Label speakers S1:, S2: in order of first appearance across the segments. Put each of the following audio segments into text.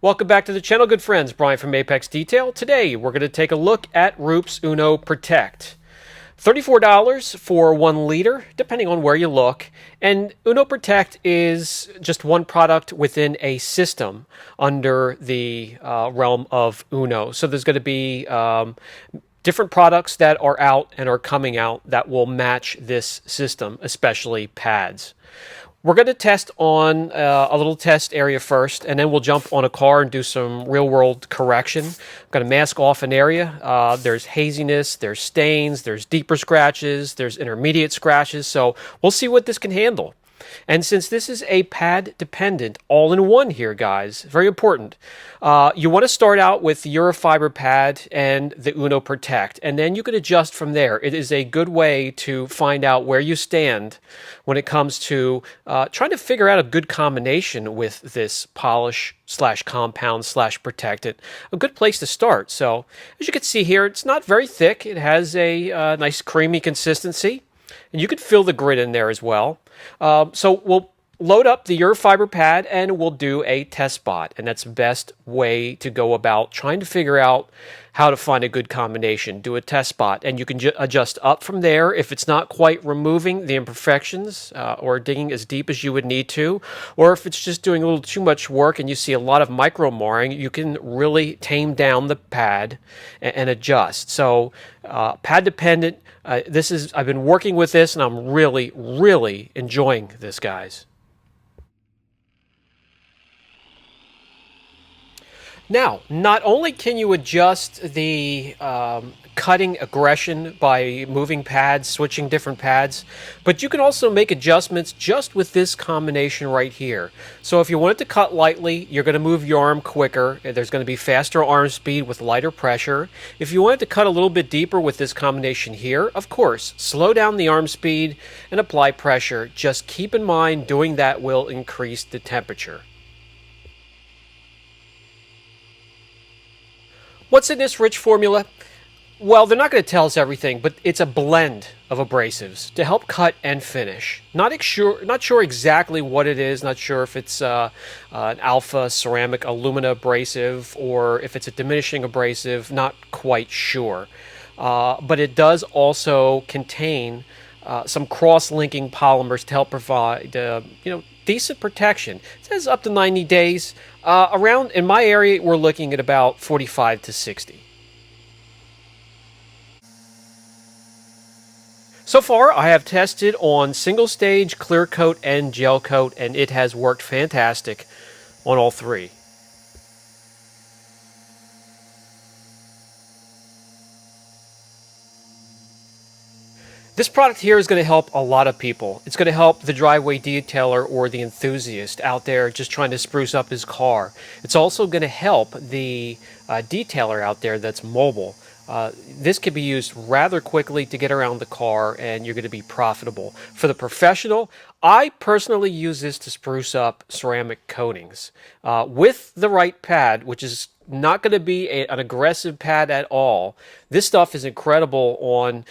S1: Welcome back to the channel, good friends. Brian from Apex Detail. Today, we're going to take a look at Rupes Uno Protect. $34 for 1 liter, depending on where you look. And Uno Protect is just one product within a system under the realm of Uno. So there's going to be different products that are out and are coming out that will match this system, especially pads. We're going to test on a little test area first, and then we'll jump on a car and do some real-world correction. I'm going to mask off an area. There's haziness, there's stains, there's deeper scratches, there's intermediate scratches, so we'll see what this can handle. And since this is a pad dependent all-in-one here, guys, very important, you want to start out with the Microfiber pad and the Uno Protect, and then you can adjust from there. It is a good way to find out where you stand when it comes to trying to figure out a good combination with this polish slash compound slash protectant. A good place to start. So as you can see here, it's not very thick. It has a nice creamy consistency. And you could fill the grit in there as well. So we'll load up the Microfiber pad and we'll do a test spot. And that's the best way to go about trying to figure out how to find a good combination. Do a test spot and you can adjust up from there if it's not quite removing the imperfections or digging as deep as you would need to. Or if it's just doing a little too much work and you see a lot of micro marring, you can really tame down the pad and adjust. So pad dependent. I've been working with this and I'm really enjoying this, guys. Now, not only can you adjust the cutting aggression by moving pads, switching different pads, but you can also make adjustments just with this combination right here. So if you want it to cut lightly, you're going to move your arm quicker. There's going to be faster arm speed with lighter pressure. If you want it to cut a little bit deeper with this combination here, of course, slow down the arm speed and apply pressure. Just keep in mind doing that will increase the temperature. What's in this rich formula? Well, they're not going to tell us everything, but it's a blend of abrasives to help cut and finish. Not sure exactly what it is. Not sure if it's an alpha ceramic alumina abrasive or if it's a diminishing abrasive. Not quite sure. But it does also contain some cross-linking polymers to help provide, decent protection. It says up to 90 days. Around in my area, we're looking at about 45 to 60. So far, I have tested on single stage, clear coat, and gel coat, and it has worked fantastic on all three. This product here is going to help a lot of people. It's going to help the driveway detailer or the enthusiast out there just trying to spruce up his car. It's also going to help the detailer out there that's mobile. This can be used rather quickly to get around the car and you're going to be profitable. For the professional, I personally use this to spruce up ceramic coatings. With the right pad, which is not going to be an aggressive pad at all, this stuff is incredible on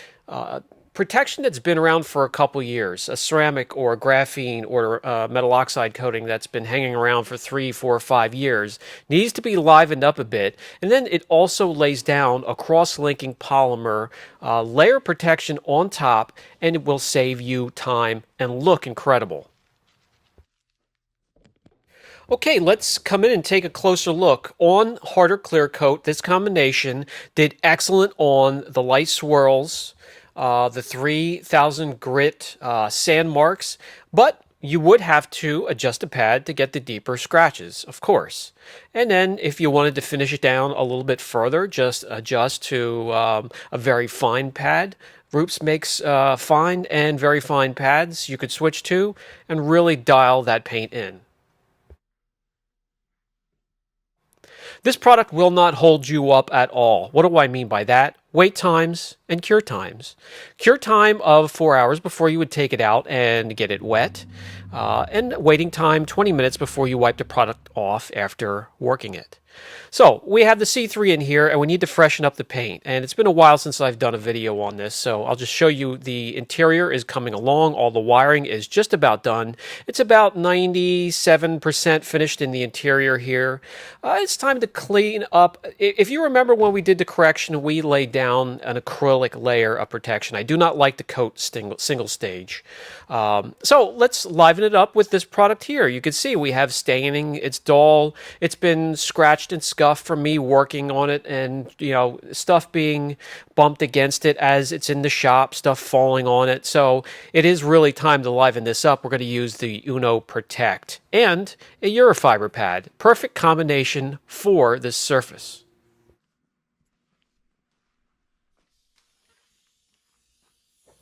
S1: protection that's been around for a couple years, a ceramic or a graphene or metal oxide coating that's been hanging around for 3, 4, 5 years needs to be livened up a bit. And then it also lays down a cross-linking polymer layer protection on top, and it will save you time and look incredible. Okay, let's come in and take a closer look. On harder clear coat, this combination did excellent on the light swirls, the 3000 grit sand marks, but you would have to adjust the pad to get the deeper scratches, of course. And then if you wanted to finish it down a little bit further, just adjust to a very fine pad. Rupes makes fine and very fine pads you could switch to and really dial that paint in. This product will not hold you up at all. What do I mean by that? Wait times and cure times. Cure time of 4 hours before you would take it out and get it wet. And waiting time 20 minutes before you wipe the product off after working it. So we have the C3 in here, and we need to freshen up the paint. And it's been a while since I've done a video on this, so I'll just show you the interior is coming along. All the wiring is just about done. It's about 97% finished in the interior here. It's time to clean up. If you remember when we did the correction, we laid down an acrylic layer of protection. I do not like to coat single stage. So let's liven it up with this product here. You can see we have staining. It's dull. It's been scratched and scuffed from me working on it, and stuff being bumped against it as it's in the shop, stuff falling on it. So it is really time to liven this up. We're going to use the Uno Protect and a Eurofiber pad. Perfect combination for this surface.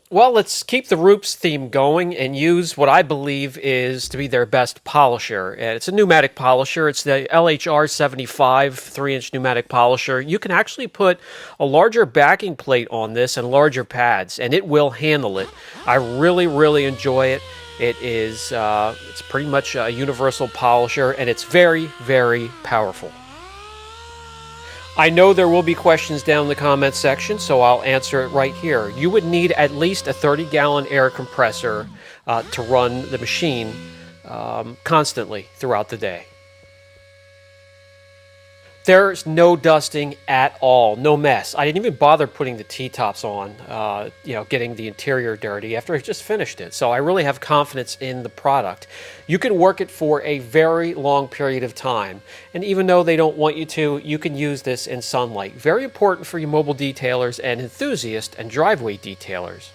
S1: Well, let's keep the Rupes theme going and use what I believe is to be their best polisher. And it's a pneumatic polisher. It's the LHR 75 3-inch pneumatic polisher. You can actually put a larger backing plate on this and larger pads, and it will handle it. I really, really enjoy it. It's pretty much a universal polisher, and it's very, very powerful. I know there will be questions down in the comments section, so I'll answer it right here. You would need at least a 30-gallon air compressor to run the machine constantly throughout the day. There's no dusting at all, no mess. I didn't even bother putting the T-tops on, getting the interior dirty after I just finished it. So I really have confidence in the product. You can work it for a very long period of time. And even though they don't want you to, you can use this in sunlight. Very important for you mobile detailers and enthusiast and driveway detailers.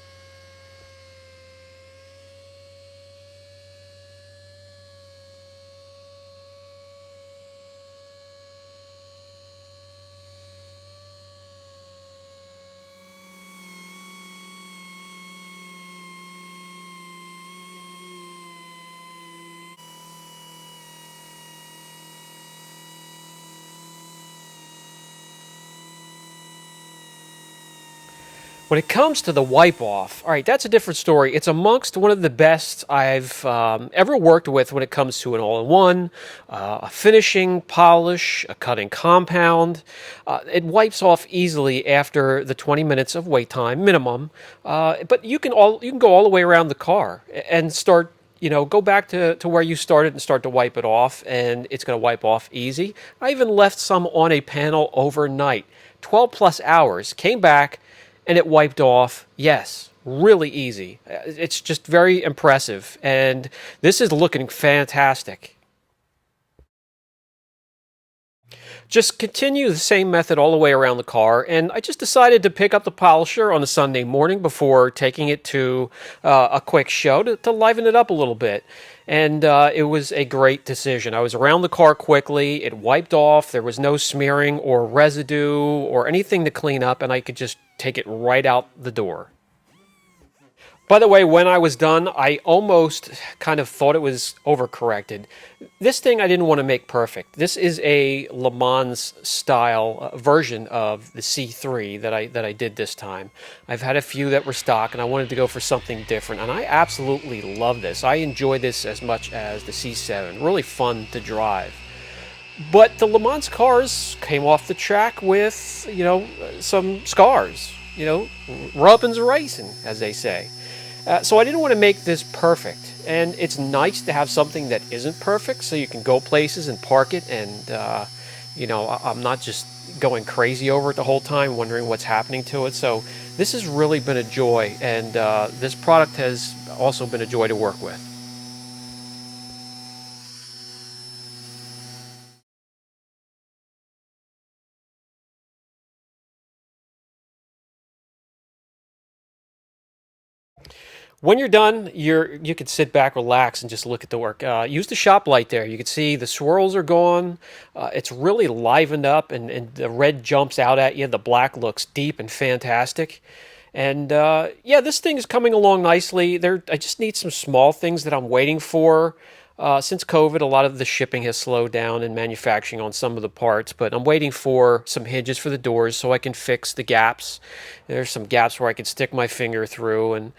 S1: When it comes to the wipe off, all right, that's a different story. It's amongst one of the best I've ever worked with when it comes to an all-in-one, a finishing, polish, a cutting compound. It wipes off easily after the 20 minutes of wait time minimum. But you can go all the way around the car and start. Go back to where you started and start to wipe it off, and it's going to wipe off easy. I even left some on a panel overnight, 12 plus hours, came back, and it wiped off. Yes, really easy. It's just very impressive, and this is looking fantastic. Just continue the same method all the way around the car, and I just decided to pick up the polisher on a Sunday morning before taking it to a quick show to liven it up a little bit. And it was a great decision. I was around the car quickly, it wiped off, there was no smearing or residue or anything to clean up, and I could just take it right out the door. By the way, when I was done, I almost kind of thought it was overcorrected. This thing I didn't want to make perfect. This is a Le Mans style version of the C3 that I did this time. I've had a few that were stock, and I wanted to go for something different, and I absolutely love this. I enjoy this as much as the C7. Really fun to drive. But the Le Mans cars came off the track with, some scars. Rubbin's racing, as they say. So I didn't want to make this perfect, and it's nice to have something that isn't perfect so you can go places and park it, and I'm not just going crazy over it the whole time wondering what's happening to it. So this has really been a joy, and this product has also been a joy to work with. When you're done, you can sit back, relax, and just look at the work. Use the shop light there. You can see the swirls are gone. It's really livened up, and the red jumps out at you. The black looks deep and fantastic. And yeah, this thing is coming along nicely. I just need some small things that I'm waiting for. Since COVID, a lot of the shipping has slowed down and manufacturing on some of the parts, but I'm waiting for some hinges for the doors so I can fix the gaps. There's some gaps where I can stick my finger through, and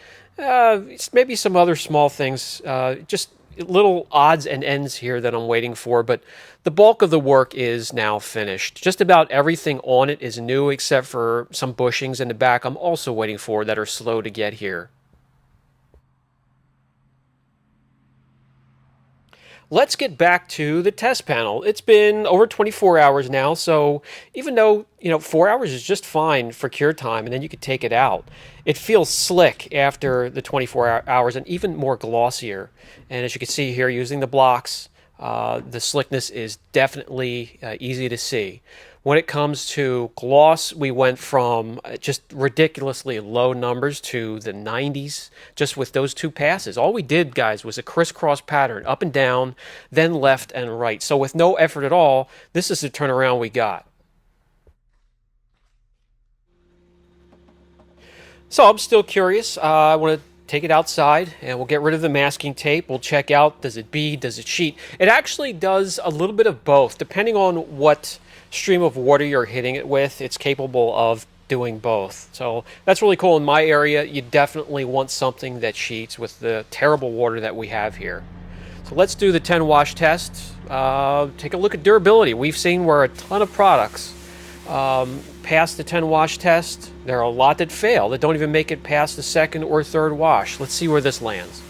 S1: maybe some other small things, just little odds and ends here that I'm waiting for, but the bulk of the work is now finished. Just about everything on it is new except for some bushings in the back I'm also waiting for that are slow to get here. Let's get back to the test panel. It's been over 24 hours now, so even though, 4 hours is just fine for cure time, and then you could take it out, it feels slick after the 24 hours and even more glossier. And as you can see here, using the blocks, the slickness is definitely easy to see. When it comes to gloss, we went from just ridiculously low numbers to the 90s just with those two passes. All we did, guys, was a crisscross pattern, up and down, then left and right. So with no effort at all, this is the turnaround we got. So I'm still curious. I want to take it outside and we'll get rid of the masking tape. We'll check out, does it bead, does it sheet? It actually does a little bit of both. Depending on what stream of water you're hitting it with, it's capable of doing both. So that's really cool. In my area, you definitely want something that sheets with the terrible water that we have here. So let's do the 10 wash test. Take a look at durability. We've seen where a ton of products pass the 10 wash test. There are a lot that fail, that don't even make it past the second or third wash. Let's see where this lands.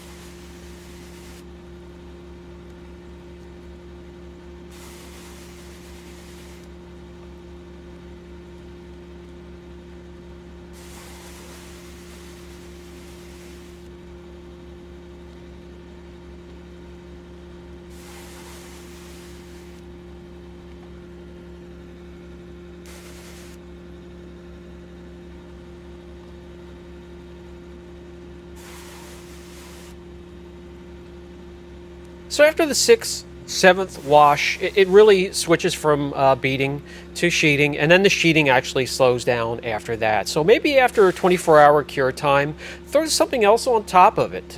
S1: So after the 6th, 7th wash, it really switches from beading to sheeting, and then the sheeting actually slows down after that. So maybe after a 24-hour cure time, throw something else on top of it.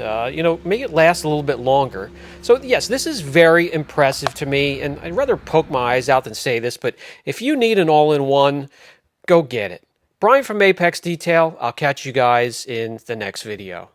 S1: Make it last a little bit longer. So yes, this is very impressive to me, and I'd rather poke my eyes out than say this, but if you need an all-in-one, go get it. Brian from Apex Detail. I'll catch you guys in the next video.